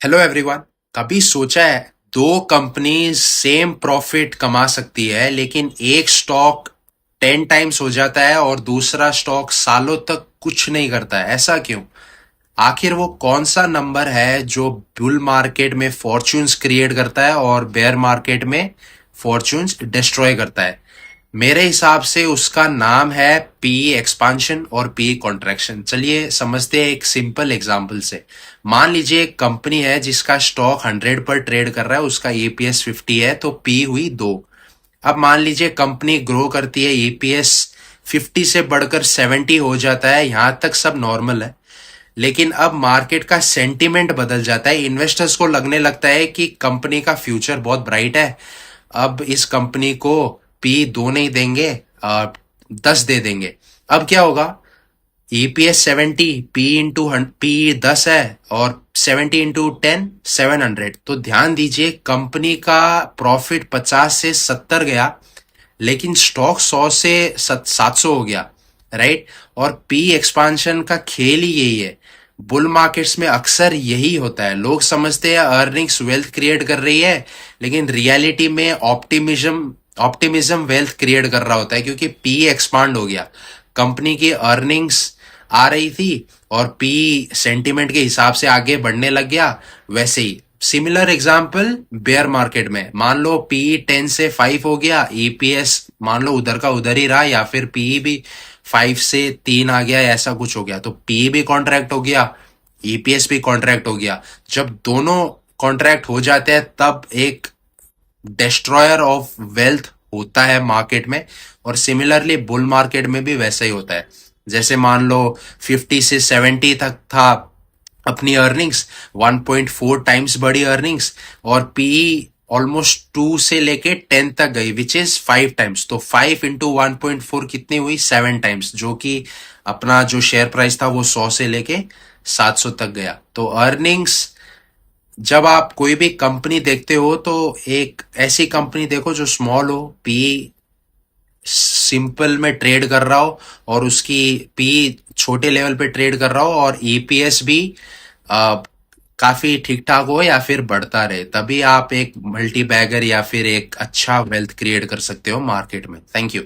Hello everyone. कभी सोचा है दो कंपनीज सेम प्रॉफिट कमा सकती है लेकिन एक स्टॉक 10 टाइम्स हो जाता है और दूसरा स्टॉक सालों तक कुछ नहीं करता है? ऐसा क्यों? आखिर वो कौन सा नंबर है जो बुल मार्केट में फॉर्च्यून्स क्रिएट करता है और बेयर मार्केट में फॉर्च्यून्स डिस्ट्रॉय करता है? मेरे हिसाब से उसका नाम है पीई एक्सपांशन और पीई कॉन्ट्रैक्शन। चलिए समझते हैं एक सिंपल एग्जांपल से। मान लीजिए एक कंपनी है जिसका स्टॉक 100 पर ट्रेड कर रहा है, उसका ईपीएस 50 है तो पी हुई 2। अब मान लीजिए कंपनी ग्रो करती है, ईपीएस 50 से बढ़कर 70 हो जाता है, यहां तक सब नॉर्मल है। लेकिन अब मार्केट का सेंटीमेंट बदल जाता है, इन्वेस्टर्स को लगने लगता है कि कंपनी का फ्यूचर बहुत ब्राइट है, अब इस कंपनी को पी 2 नहीं देंगे, 10 दे देंगे। अब क्या होगा? ईपीएस 70, पी इंटू पी 10 है और 70 इंटू 10 700। तो ध्यान दीजिए, कंपनी का प्रॉफिट 50 से 70 गया लेकिन स्टॉक 100 से 700 हो गया, राइट? और पी एक्सपांशन का खेल ही यही है। बुल मार्केट्स में अक्सर यही होता है, लोग समझते हैं अर्निंग्स वेल्थ क्रिएट कर रही है लेकिन रियलिटी में ऑप्टिमिज्म वेल्थ क्रिएट कर रहा होता है, क्योंकि पी एक्सपांड हो गया, कंपनी की अर्निंग्स आ रही थी और पी सेंटिमेंट के हिसाब से आगे बढ़ने लग गया। वैसे ही सिमिलर एग्जांपल बेयर मार्केट में, मान लो पी 10 से 5 हो गया, ईपीएस मान लो उधर का उधर ही रहा, या फिर पी भी 5 से 3 आ गया, ऐसा कुछ हो गया, तो पी भी कॉन्ट्रैक्ट हो गया, ईपीएस भी कॉन्ट्रैक्ट हो गया। जब दोनों कॉन्ट्रैक्ट हो जाते हैं तब एक डिस्ट्रॉयर ऑफ वेल्थ होता है मार्केट में। और सिमिलरली बुल मार्केट में भी वैसा ही होता है। जैसे मान लो 50 से 70 तक था अपनी अर्निंग्स, 1.4 टाइम्स बढ़ी अर्निंग्स, और पीई ऑलमोस्ट 2 से लेके 10 तक गई, विच इज 5 टाइम्स। तो 5 इंटू 1.4 कितनी हुई? 7 टाइम्स, जो कि अपना जो शेयर प्राइस था वो 100 से लेके 700 तक गया। तो अर्निंग्स, जब आप कोई भी कंपनी देखते हो तो एक ऐसी कंपनी देखो जो स्मॉल हो, पी सिंपल में ट्रेड कर रहा हो और उसकी पी छोटे लेवल पे ट्रेड कर रहा हो और ईपीएस भी आ, काफी ठीक ठाक हो या फिर बढ़ता रहे, तभी आप एक मल्टी बैगर या फिर एक अच्छा वेल्थ क्रिएट कर सकते हो मार्केट में। Thank you.